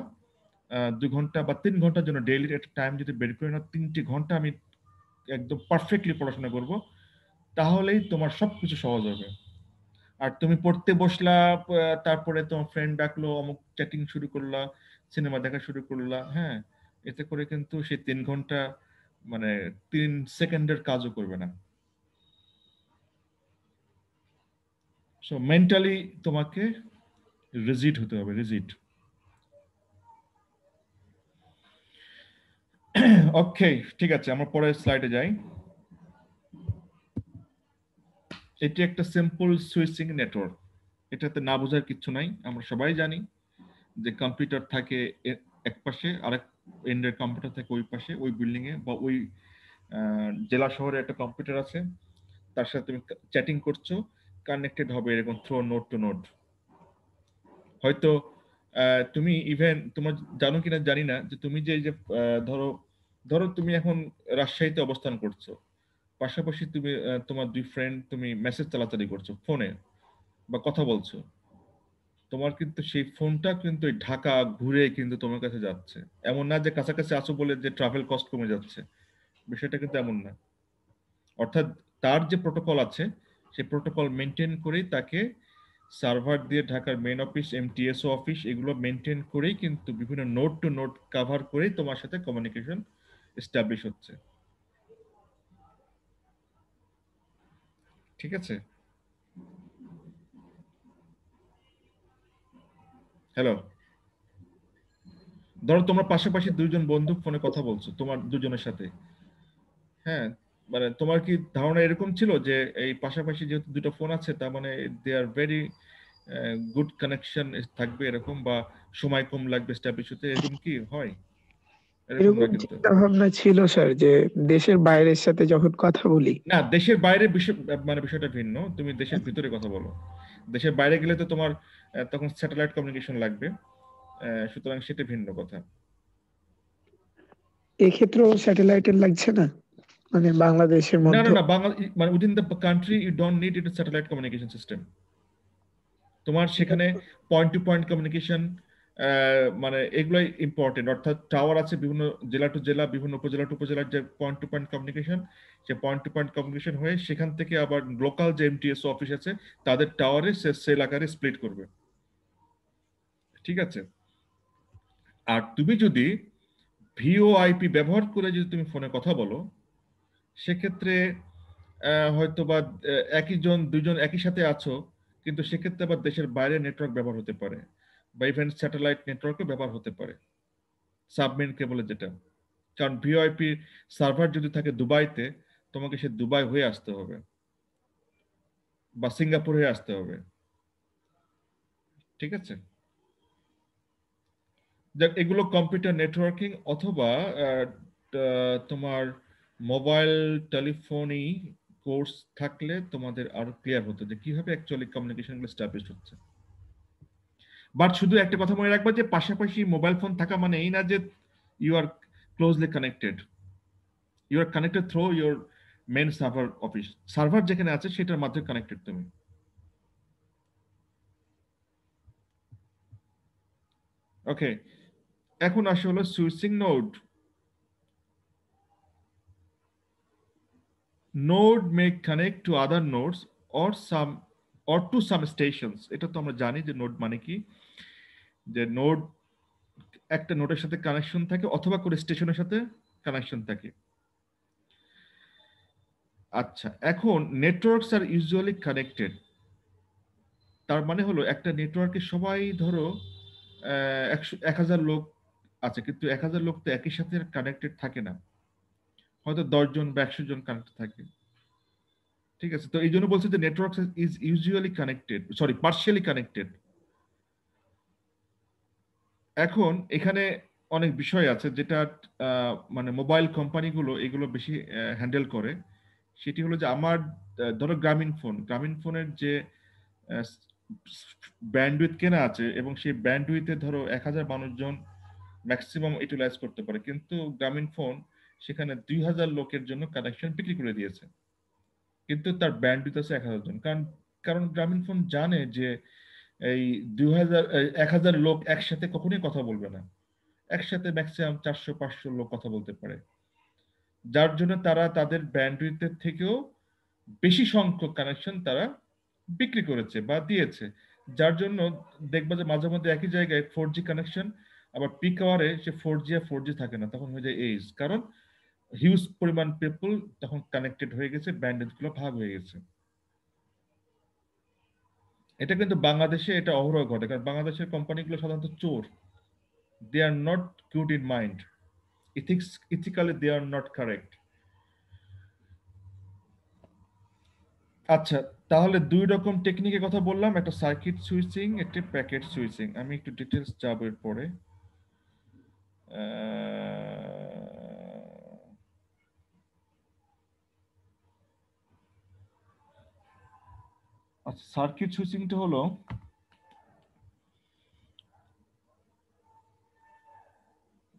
2 ঘন্টা বা 3 ঘন্টার জন্য ডেইলি একটা টাইম যদি বের করে নাও, 3টি ঘন্টা আমি একদম পারফেক্টলি পড়াশোনা করব, তাহলেই তোমার সবকিছু সহজ হবে। আর তুমি পড়তে বসলা, তারপরে তোমার ফ্রেন্ড ডাকলো, অমুক চ্যাটিং শুরু করলা, সিনেমা দেখা শুরু করলা, হ্যাঁ, এতে করে কিন্তু সেই 3 ঘন্টা মানে 3 সেকেন্ডের কাজও করবে না। সো মেন্টালি তোমাকে রিজিড হতে হবে, রিজিড। ওকে, ঠিক আছে, আমরা পরের স্লাইডে যাই। এটি একটা সিম্পল সুইচিং নেটওয়ার্ক, এটাতে না বোঝার কিছু নাই। আমরা সবাই জানি যে কম্পিউটার থাকে এক পাশে, আরেক এন্ডের কম্পিউটার থাকে ওই পাশে, ওই বিল্ডিং এ বা ওই জেলা শহরে একটা কম্পিউটার আছে, তার সাথে তুমি চ্যাটিং করছো, কানেক্টেড হবে এরকম থ্রো নোড টু নোড। হয়তো তুমি ইভেন তোমার জানো কিনা জানি না যে তুমি যে ধরো ধরো তুমি এখন রাজশাহীতে অবস্থান করছো, পাশাপাশি তুমি তোমার 2 ফ্রেন্ড তুমি মেসেজ চালাচালি করছো ফোনে বা কথা বলছো, তোমার কিন্তু সেই ফোনটা কিন্তু ঢাকা ঘুরে কিন্তু তোমার কাছে যাচ্ছে। এমন না যে কাছাকাছি আসো বলে যে ট্রাভেল কস্ট কমে যাচ্ছে, বিষয়টা কিন্তু এমন না। অর্থাৎ তার যে প্রোটোকল আছে সেই প্রোটোকল মেনটেন করেই তাকে সার্ভার দিয়ে ঢাকার মেইন অফিস, এমটিএসও অফিস, এগুলো মেনটেন করেই কিন্তু বিভিন্ন নোড টু নোড কভার করেই তোমার সাথে কমিউনিকেশন এস্টাবলিশ হচ্ছে, ঠিক আছে। হ্যালো, ধরো তোমরা পাশাপাশি 2জন বন্ধু ফোনে কথা বলছো তোমার দুজনের সাথে, হ্যাঁ, মানে তোমার কি ধারণা এরকম ছিল যে এই পাশাপাশি যেহেতু 2টা ফোন আছে তার মানে দে আর ভেরি গুড কানেকশন থাকবে এরকম, বা সময় কম লাগবে এস্টাবলিশ হতে, এরকম কি হয়? এরকম না এরকম কিন্তু, চিন্তা ভাবনা ছিল স্যার, যে দেশের বাইরের সাথে যখন কথা বলি। না দেশের বাইরে বিষয় মানে বিষয়টা ভিন্ন, তুমি দেশের ভিতরে কথা বলো। দেশের বাইরে গেলে তো তোমার তখন স্যাটেলাইট কমিউনিকেশন লাগবে, সুতরাং সেটা ভিন্ন কথা। এক্ষেত্রেও স্যাটেলাইটের লাগছে না, মানে বাংলাদেশের না মধ্যে। না না, বাংলা মানে within the country you don't need it satellite communication system. তোমার সেখানে পয়েন্ট টু পয়েন্ট কমিউনিকেশন, মানে এগুলাই ইম্পর্টেন্ট। অর্থাৎ টাওয়ার আছে বিভিন্ন জেলা টু জেলা, বিভিন্ন উপজেলা টু উপজেলার যে পয়েন্ট টু পয়েন্ট কমিউনিকেশন, সে পয়েন্ট টু পয়েন্ট কমিউনিকেশন হয়ে সেখান থেকে আবার লোকাল যে এমটিএস অফিস আছে তাদের টাওয়ারে সে সেল আকারে স্প্লিট করবে। ঠিক আছে। আর তুমি যদি ভিওআইপি ব্যবহার করে যদি তুমি ফোনে কথা বলো, সেক্ষেত্রে হয়তো বা একই জন দুজন একই সাথে আছো, কিন্তু সেক্ষেত্রে আবার দেশের বাইরে নেটওয়ার্ক ব্যবহার হতে পারে, বা ইভেন স্যাটেলাইট নেটওয়ার্কও ব্যবহার হতে পারে, সাবমেরিন কেবলে যেটা। কারণ ভিওআইপি সার্ভার যদি থাকে দুবাইতে, তোমাকে সে দুবাই হয়ে আসতে হবে বা সিঙ্গাপুর হয়ে আসতে হবে। ঠিক আছে। দেখ, এগুলো কম্পিউটার নেটওয়ার্কিং অথবা তোমার মোবাইল টেলিফোনি কোর্স থাকলে তোমাদের আরো ক্লিয়ার হতো যে কিভাবে অ্যাকচুয়ালি কমিউনিকেশন গুলো এস্টাবলিশ হচ্ছে। বাট শুধু একটা কথা মনে রাখবা যে পাশাপাশি মোবাইল ফোন থাকা মানে এই না যে you are closely connected. You are connected through your main server office. Server যেখানে আছে সেটার মাধ্যমে কানেক্টেড তুমি। ওকে, এখন আসে হলো switching node. Node may connect to other nodes or to some stations. এটা তো আমরা জানি যে নোড মানে কি, যে নোড একটা নোডের সাথে কানেকশন থাকে অথবা কোনো স্টেশনের সাথে কানেকশন থাকে। আচ্ছা, এখন নেটওয়ার্কস আর ইউজুয়ালি কানেক্টেড। তার মানে হলো একটা নেটওয়ার্কে সবাই ধরো 1000 লোক আছে, কিন্তু 1000 লোক তো একই সাথে কানেক্টেড থাকে না, হয়তো 10 জন বা 100 জন কানেক্টেড থাকে। ঠিক আছে। তো এই জন্য বলছে যে network is usually connected, sorry partially connected. এখন এখানে অনেক বিষয় আছে যেটা মানে মোবাইল কোম্পানিগুলো এগুলো বেশি হ্যান্ডেল করে। সেটি হলো যে আমার ধরো গ্রামীণ ফোনের যে ব্যান্ডউইথ কেনা আছে, এবং সেই ব্যান্ডউইথে ধরো 1000 মানুষজন ম্যাক্সিমাম ইউটিলাইজ করতে পারে, কিন্তু গ্রামীণ ফোন সেখানে 2000 লোকের জন্য কানেকশন বিক্রি করে দিয়েছে, কিন্তু তার ব্যান্ডউইথ আছে 1000 জন। কারণ কারণ গ্রামীণ ফোন জানে যে এই 1000 লোক একসাথে কখনোই কথা বলবে না, একসাথে ম্যাক্সিমাম 400-500 লোক কথা বলতে পারে, যার জন্য তারা তাদের ব্যান্ডউইথের থেকেও বেশি সংখ্যক কানেকশন তারা বিক্রি করেছে বা দিয়েছে। যার জন্য দেখবা যে মাঝে মধ্যে একই জায়গায় 4G কানেকশন, আবার পিক আওয়ারে সে 4G আর 4G থাকে না, তখন হয়ে যায় এইজ। কারণ হিউজ পরিমাণ পিপল তখন কানেক্টেড হয়ে গেছে, ব্যান্ডউইথ গুলো ভাগ হয়ে গেছে। এটা কিন্তু বাংলাদেশে এটা অহরহ ঘটে, কারণ বাংলাদেশের কোম্পানিগুলো সাধারণত চোর। they are not good in mind, ethically they are not correct. আচ্ছা, তাহলে দুই রকম টেকনিকের কথা বললাম, একটা সার্কিট সুইচিং, একটা প্যাকেট সুইচিং। আমি একটু ডিটেলস যাব এর পরে। আচ্ছা, সার্কিট সুইচিংটা হলো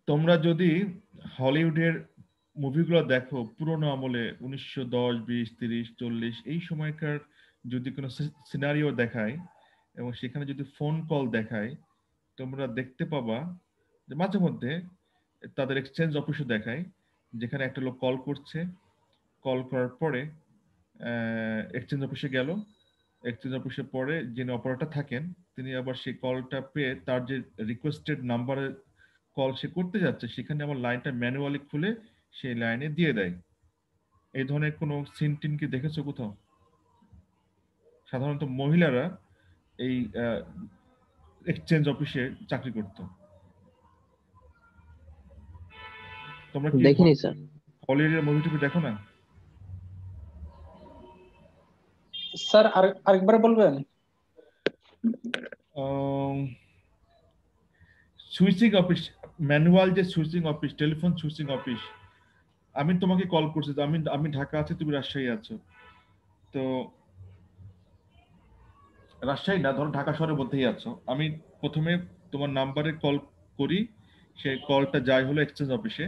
তোমরা যদি হলিউডের মুভিগুলো দেখো পুরোনো আমলে 1910, 20, 30, 40 এই সময়কার যদি কোনো সিনারিও দেখায় এবং সেখানে যদি ফোন কল দেখায়, তোমরা দেখতে পাবা যে মাঝে মধ্যে তাদের এক্সচেঞ্জ অফিসে দেখায়, যেখানে একটা লোক কল করছে, কল করার পরে এক্সচেঞ্জ অফিসে গেল, এক্সচেঞ্জ অফিসে পরে যিনি অপারেটর থাকেন তিনি আবার সেই কলটা পেয়ে তার যে রিকোয়েস্টেড নাম্বারে কল সে করতে যাচ্ছে সেখানে আমার লাইনটা ম্যানুয়ালি খুলে সেই লাইনে দিয়ে দেয়। এই ধরনের কোনো সিন টিন কি দেখেছো কোথাও? সাধারণত মহিলারা এই এক্সচেঞ্জ অফিসে চাকরি করত। তোমরা কি দেখিনি স্যার। হলিউডের মুভি টুভি দেখো না? স্যার আরেকবার বলবেন? সুইচিং অফিস, ম্যানুয়াল যে switching office, telephone switching office. আমি তোমাকে কল করছি, আমি ঢাকা আছি, তুমি রাজশাহী আছো, তো রাজশাহী না, ধরো ঢাকা শহরের মধ্যেই আছো। আমি প্রথমে তোমার নাম্বারে কল করি, সেই কলটা যায় হলো এক্সচেঞ্জ অফিসে,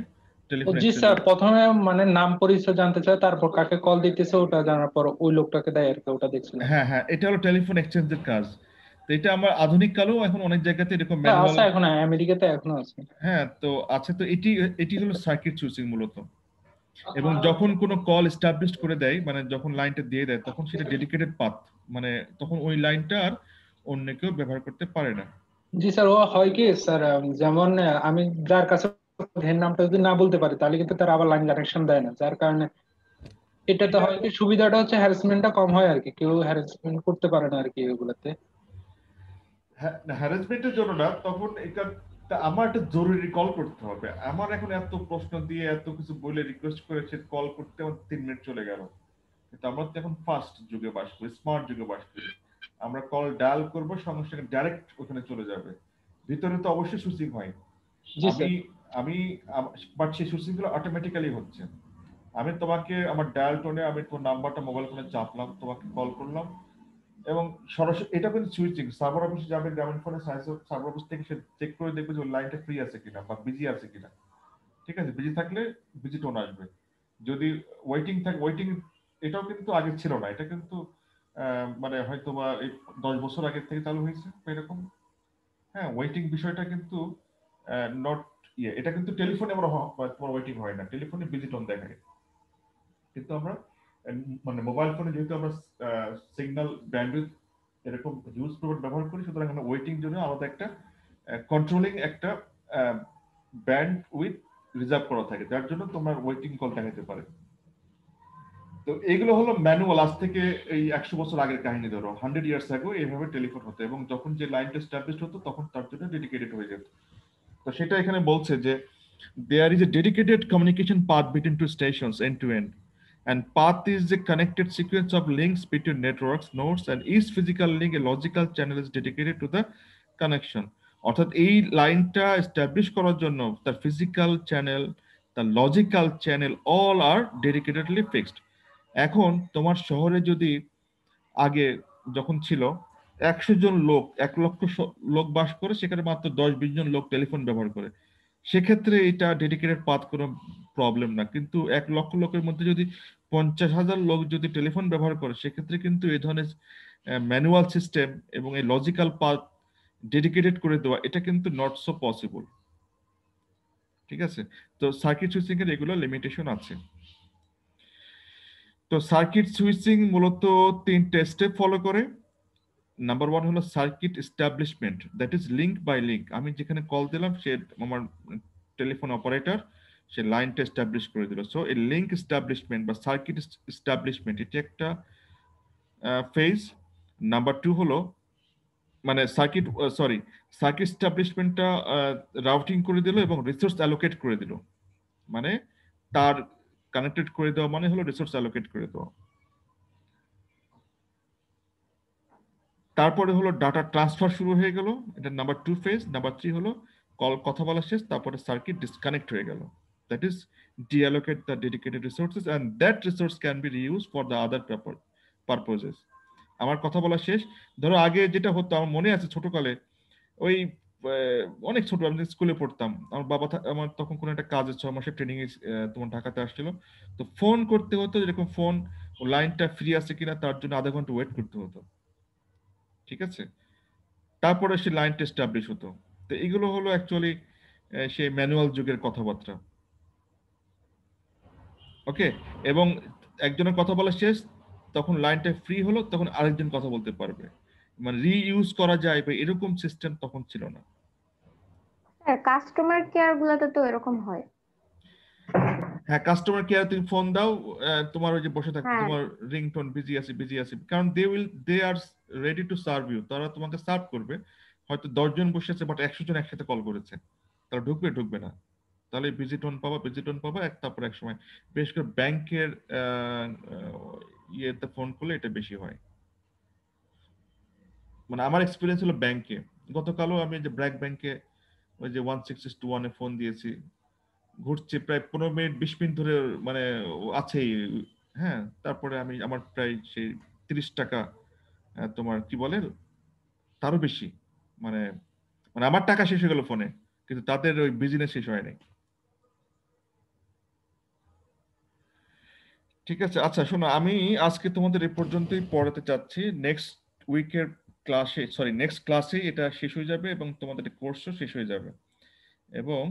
টেলিফোন। জি স্যার, প্রথমে মানে নাম পরিচয় জানতে চাই, তারপর কাকে কল দিতেছে ওটা জানার পর ওই লোকটাকে দেয় আর কি, ওটা দেখছিলাম। হ্যাঁ হ্যাঁ, এটা হলো টেলিফোন এক্সচেঞ্জের কাজ। তো এটা আমার আধুনিক কালেও এখন অনেক জায়গাতে এরকম হ্যাঁ ম্যানুয়াল, আছে, এখন আমেরিকাতে এখনো আছে। হ্যাঁ তো আছে। তো এটি এটি হলো সার্কিট সুইচিং মূলত। এবং যখন কোনো কল এস্টাবলিশ করে দেয়, মানে যখন লাইনটা দিয়ে দেয়, তখন সেটা ডেডিকেটেড পাথ, মানে তখন ওই লাইনটা আর অন্য কেউ ব্যবহার করতে পারে না। জি স্যার, ও হয় কি স্যার, যেমন আমি যার কাছে এর নামটা যদি না বলতে পারি তাহলে কিন্তু তার আবার লাইন কানেকশন দেয় না, যার কারণে এটাতে হয় কি সুবিধাটা হচ্ছে হ্যারাসমেন্টটা কম হয় আর কি, কেউ হ্যারাসমেন্ট করতে পারে না আর কি এগুলাতে। হ্যারাসমেন্টের জন্য না, তখন এটা আমার একটা জরুরি কল করতে হবে, আমার এখন এত প্রশ্ন দিয়ে এত কিছু বলে রিকোয়েস্ট করেছে কল করতে, আমার 3 মিনিট চলে গেল। কিন্তু আমরা তো এখন ফাস্ট যুগে বাস করি, স্মার্ট যুগে বাস করি। আমরা কল ডায়াল করব, সঙ্গে সঙ্গে ডাইরেক্ট ওখানে চলে যাবে। ভিতরে তো অবশ্যই সুইচিং হয়। জি আমি স্যার। আমি বাট সেই সুইচিং গুলো অটোমেটিক্যালি হচ্ছে। আমি তোমাকে আমার ডায়াল টোনে আমি তোমার নাম্বারটা মোবাইল ফোনে চাপলাম, তোমাকে কল করলাম, এবং সরাসরি এটা কিন্তু সুইচিং। সার্ভার অফিসে যাবে, গ্রামীণ ফোনের সার্ভার অফিস থেকে সে চেক করে দেখবে যে লাইনটা ফ্রি আছে কিনা বা বিজি আছে কিনা। ঠিক আছে, বিজি থাকলে বিজি টোন আসবে, যদি ওয়েটিং থাকে ওয়েটিং। এটাও কিন্তু আগে ছিল না, এটা কিন্তু মানে হয়তো বা এই 10 বছর আগে থেকে চালু হয়েছে এরকম। হ্যাঁ, ওয়েটিং বিষয়টা কিন্তু নট এটা কিন্তু টেলিফোনে আমরা তোমার ওয়েটিং হয় না, টেলিফোনে বিজি টোন দেখায়। কিন্তু আমরা মানে মোবাইল ফোনে যেহেতু আমরা সিগন্যাল ব্যান্ডউইথ এরকম হিউজ পরিমাণ ব্যবহার করি, সুতরাং আমরা ওয়েটিং জন্য আলাদা একটা কন্ট্রোলিং একটা ব্যান্ড উইথ রিজার্ভ করা থাকে, যার জন্য তোমার ওয়েটিং কল দেখাতে পারে। তো এগুলো হলো ম্যানুয়াল। আজ থেকে এই 100 বছর আগের কাহিনী, ধরো 100 ইয়ার্স আগে এইভাবে টেলিফোন হতো, এবং যখন যে লাইনটা এস্টাবলিশ হতো তখন তার জন্য ডেডিকেটেড হয়ে যেত। তো সেটা এখানে বলছে যে there is a dedicated communication path between two stations end to end, and path is a connected sequence of links between networks nodes, and each physical link a logical channel is dedicated to the connection. অর্থাৎ এই লাইনটা এস্টাবলিশ করার জন্য তার ফিজিক্যাল চ্যানেল, তার লজিক্যাল চ্যানেল অল আর ডেডিকেটেডলি ফিক্সড। এখন তোমার শহরে যদি আগে যখন ছিল 100 জন লোক, 1 লক্ষ লোক বাস করে, সেখানে মাত্র 10-20 জন লোক টেলিফোন ব্যবহার করে, সেক্ষেত্রে এটা ডেডিকেটেড পাথ কোনো প্রবলেম না। কিন্তু 1 লক্ষ লোকের মধ্যে যদি 50,000 লোক যদি টেলিফোন ব্যবহার করে, সেক্ষেত্রে কিন্তু এই ধরনের ম্যানুয়াল সিস্টেম এবং এই লজিক্যাল পাথ ডেডিকেটেড করে দেওয়া, এটা কিন্তু নট সো পসিবল। ঠিক আছে, তো সার্কিট সুইচিং এর এগুলো লিমিটেশন আছে। তো সার্কিট সুইচিং মূলত 3টে স্টেপ ফলো করে। নাম্বার 1 হলো circuit establishment, that is link by link. আমি যেখানে কল দিলাম, সে আমার টেলিফোন অপারেটর সে লাইনটা এস্টাবলিশ করে দিল। সো এই লিঙ্ক এস্টাবলিশমেন্ট বা সার্কিট এস্টাবলিশমেন্ট, এটি একটা ফেজ। নাম্বার 2 হলো মানে সার্কিট এস্টাবলিশমেন্টটা রাউটিং করে দিল এবং রিসোর্স অ্যালোকেট করে দিল। মানে তার কানেক্টেড করে দেওয়া মানে হলো রিসোর্স অ্যালোকেট করে দেওয়া। তারপরে হলো ডাটা ট্রান্সফার শুরু হয়ে গেল, এটা নাম্বার 2 ফেজ। নাম্বার 3 হলো কথা বলা শেষ, তারপরে সার্কিট ডিসকানেক্ট হয়ে গেল, that is deallocate the dedicated resources and that resource can be reused for the other purposes. আমার কথা বলা শেষ। ধরো আগে যেটা হতো, আমার মনে আছে ছোটকালে, ওই অনেক ছোট, আমি স্কুলে পড়তাম, আমার বাবা আমার তখন কোনো একটা কাজে 6 মাসের ট্রেনিং এ তোমার ঢাকাতে আসছিল। তো ফোন করতে হতো, যেরকম ফোন লাইনটা ফ্রি আছে কিনা তার জন্য আধা ঘন্টা ওয়েট করতে হতো। ঠিক আছে, তারপরে সে লাইনটা এস্টাবলিশ হতো। তো এগুলো হলো অ্যাকচুয়ালি সেই ম্যানুয়াল যুগের কথাবার্তা। ওকে, এবং একজনের কথা বলা শেষ, তখন লাইনটা ফ্রি হলো, তখন আরেকজন কথা বলতে পারবে, মানে রিইউজ করা যায় বা এরকম সিস্টেম তখন ছিল না। স্যার কাস্টমার কেয়ার গুলাতে তো এরকম হয়। হ্যাঁ, কাস্টমার কেয়ার তুমি ফোন দাও, তোমার ওই যে বসে থাকতে, হ্যাঁ। তোমার রিংটোন বিজি আছে বিজি আছে, কারণ দে আর রেডি টু সার্ভ ইউ, তারা তোমাকে সার্ভ করবে। হয়তো 10 জন বসে আছে, বাট 100 জন একসাথে কল করেছে, তারা ঢুকবে না, তাহলে বিজি টোন পাবা তারপর এক সময়। বিশেষ করে ব্যাংকের ইয়েতে ফোন করলে এটা বেশি হয়। মানে আমার এক্সপিরিয়েন্স হলো ব্যাংকে, গতকালও আমি যে ব্র্যাক ব্যাংকে ওই যে 1661 ফোন দিয়েছি, ঘুরছে প্রায় 15 মিনিট 20 মিনিট ধরে, মানে আছেই। হ্যাঁ, তারপরে আমি আমার প্রায় সেই 30 টাকা তোমার কি বলে তারও বেশি, মানে মানে আমার টাকা শেষ হয়ে গেল ফোনে, কিন্তু তাদের ওই বিজনেস শেষ হয় নাই। ঠিক আছে, আচ্ছা শোনো, আমি আজকে তোমাদের এই পর্যন্তই পড়াতে চাচ্ছি। নেক্সট উইকের নেক্সট ক্লাসে এটা শেষ হয়ে যাবে এবং তোমাদের কোর্সও শেষ হয়ে যাবে। এবং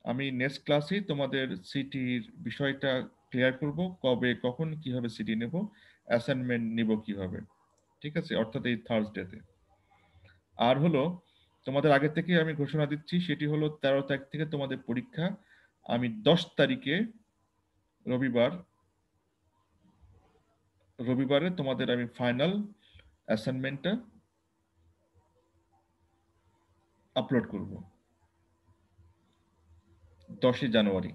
আমি নেক্সট ক্লাসেই তোমাদের সিটির বিষয়টা ক্লিয়ার করব, কবে কখন কিভাবে সিটি নেব, অ্যাসাইনমেন্ট নিব কিভাবে, ঠিক আছে, অর্থাৎ এই থার্সডেতে। আর হলো তোমাদের আগে থেকে আমি ঘোষণা দিচ্ছি, সেটি হলো 13 তারিখ থেকে তোমাদের পরীক্ষা। আমি 10 তারিখে রবিবারে তোমাদের আমি ফাইনাল অ্যাসাইনমেন্টটা আপলোড করব 10 জানুয়ারি।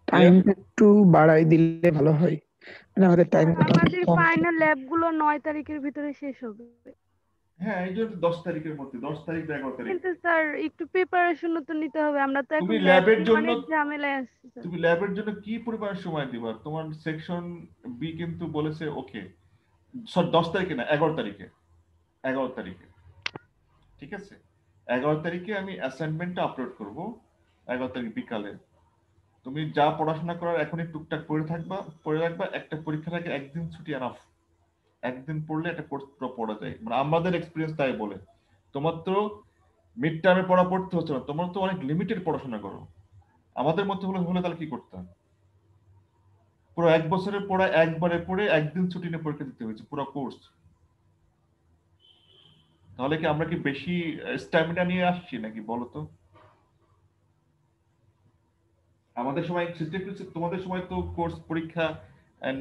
টাইমটা একটু বাড়াই দিলে ভালো হয়, মানে আমাদের টাইম আমাদের ফাইনাল ল্যাব গুলো 9 তারিখের ভিতরে শেষ হবে। হ্যাঁ, এই জন্য 10 তারিখের মধ্যে, 10 তারিখ বা 11 তারিখ। কিন্তু স্যার একটু প্রিপারেশন তো নিতে হবে, আমরা তো এখন তুমি ল্যাবের জন্য অনেক ঝামেলায় আছি স্যার। তুমি ল্যাবের জন্য কি পরিমাণ সময় দিবা? তোমার সেকশন বি কিন্তু বলেছে ওকে, সরি 10 তারিখে না, 11 তারিখে, 11 তারিখে, ঠিক আছে। 11 তারিখে আমি অ্যাসাইনমেন্টটা আপলোড করব, 11 তারিখ বিকালে। তুমি যা পড়াশোনা করার এখনই টুকটাক পড়ে রাখবা। একটা পরীক্ষার আগে একদিন ছুটি এনাফ। একদিন পড়লে একটা কোর্স পুরো পড়া যায়, মানে আমাদের এক্সপিরিয়েন্স তাই বলে। তোমার তো মিড টার্মে পড়তে হচ্ছে না, তোমার তো অনেক লিমিটেড পড়াশোনা করো। আমাদের মধ্যে হলে তাহলে কি করতাম? পুরো 1 বছরের পড়া একবারে পড়ে একদিন ছুটি নিয়ে পরীক্ষা দিতে হয়েছে পুরো কোর্স। তাহলে কি আমরা কি বেশি স্ট্যামিনা নিয়ে আসছি নাকি বলো তো? আমাদের সময় তোমাদের সময় তো কোর্স পরীক্ষা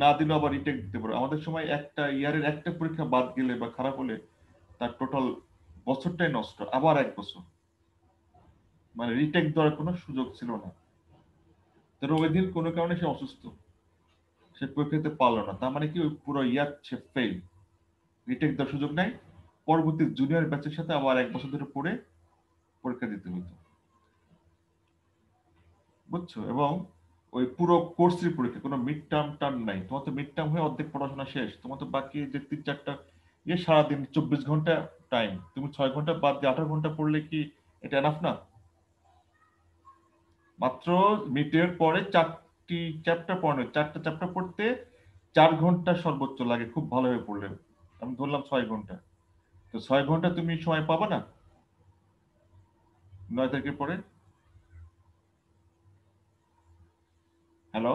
না দিলেও আবার রিটেক দিতে পারো। আমাদের সময় একটা ইয়ারের একটা পরীক্ষা বাদ গেলে বা খারাপ হলে তার টোটাল বছরটাই নষ্ট, আবার 1 বছর, মানে রিটেক দেওয়ার কোনো সুযোগ ছিল না। ধরো ওই দিন কোনো কারণে সে অসুস্থ, সে পরীক্ষা দিতে পারলো না, তার মানে কি ওই পুরো ইয়ার সে ফেল, রিটেক দেওয়ার সুযোগ নাই। পরবর্তী জুনিয়র ব্যাচের সাথে আবার 1 বছর ধরে পড়ে পরীক্ষা দিতে হতো, বুঝছো? এবং ওই পুরো কোর্সের পরীক্ষা, কোনো মিড টার্ম নাই। তোমার তো মিড টার্ম হয়ে অর্ধেক পড়াশোনা শেষ, তোমার তো বাকি যে 3-4টা সারাদিন 24 ঘন্টা টাইম, তুমি 6 ঘন্টা বাদ দিয়ে 18 ঘন্টা পড়লে কি এটা এনাফ না? মাত্র মিডের পরে 4টি চ্যাপ্টার পড়ানো, 4টা চ্যাপ্টার পড়তে 4 ঘন্টা সর্বোচ্চ লাগে খুব ভালোভাবে পড়লে। আমি ধরলাম 6 ঘন্টা, তো 6 ঘন্টা তুমি সময় পাবা না 9 তারিখের পরে? হ্যালো,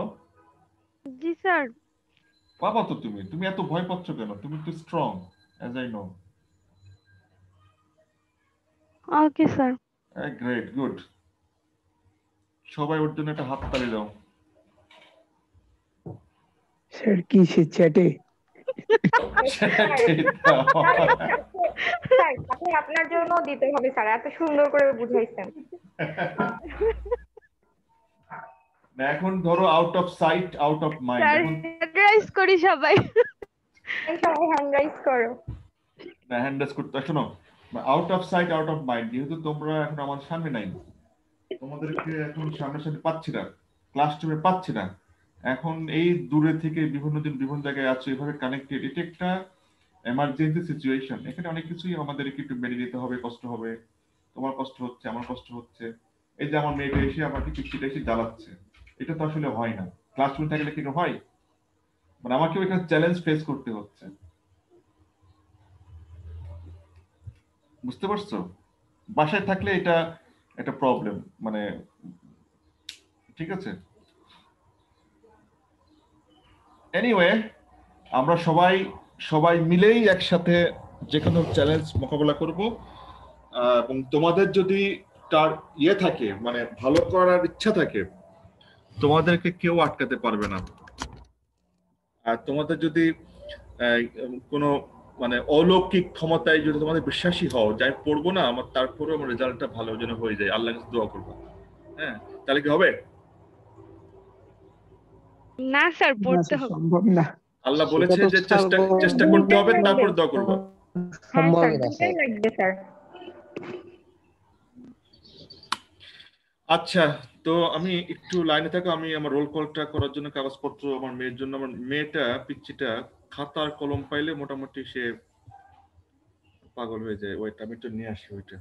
জি স্যার। পাবা তো। তুমি এত ভয় পাচ্ছ কেন? তুমি তো strong, as I know. Okay sir. Great, good. সবাই ওর জন্য একটা হাততালি দাও। স্যার কি সে চ্যাটে? স্যার আপনি আপনার জন্য দিতে হবে স্যার, এত সুন্দর করে বুঝাইছেন। না, এখন ধরো out of sight out of mind. Sir এখন রাইজ করি সবাই। এই সবাই হ্যান্ড রাইজ করো। না, হ্যান্ড রাইজ করতে শোনো, out of sight out of mind. যেহেতু তোমরা এখন আমার সামনে নাই, তোমাদেরকে এখন সামনাসামনি পাচ্ছি না, ক্লাসরুমে পাচ্ছি না, এখন এই দূরে থেকে বিভিন্ন দিন বিভিন্ন জায়গায় আছো, এভাবে কানেক্টেড, এটা একটা এমার্জেন্সি সিচুয়েশন। এখানে অনেক কিছুই আমাদেরকে একটু মেনে নিতে হবে, কষ্ট হবে। তোমার কষ্ট হচ্ছে, আমার কষ্ট হচ্ছে। এই যে আমার মেয়েটা এসে আমাকে পিছিয়ে এসে জ্বালাচ্ছে, এটা তো আসলে হয় না। ক্লাসরুমে থাকলে কি হয়? মানে আমাকে ওইখানে চ্যালেঞ্জ ফেস করতে হচ্ছে, বুঝতে পারছো? বাসায় থাকলে এটা একটা প্রবলেম, মানে ঠিক আছে। এনিওয়ে, আমরা সবাই মিলেই একসাথে যে কোনো চ্যালেঞ্জ মোকাবেলা করব। এবং তোমাদের যদি তার থাকে, মানে ভালো করার ইচ্ছা থাকে, তোমাদেরকে কেউ আটকাতে পারবে না। আর তোমাদের যদি কোনো মানে অলৌকিক ক্ষমতায় যদি তোমাদের বিশ্বাসী হও, যাই পড়বো না আমার, তারপরে আমার রেজাল্টটা ভালো যেন হয়ে যায়, আল্লাহর কাছে দোয়া করবো। হ্যাঁ, তাহলে কি হবে? না স্যার, না পড়তে স্যার, হবে। সম্ভব না। আল্লাহ আল্লাহ বলেছে যে চেষ্টা করতে হবে, তারপর দোয়া করবো। হ্যাঁ স্যার, সম্ভবই না দুটাই স্যার। লাগবে স্যার। আচ্ছা, তো আমি একটু লাইনে থাকো, আমি আমার রোল কলটা করার জন্য কাগজপত্র আমার মেয়ের জন্য, আমার মেয়েটা পিচ্চিটা খাতা আর কলম পাইলে মোটামুটি সে পাগল হয়ে যায়। ওইটা আমি একটু নিয়ে আসি ওইটা।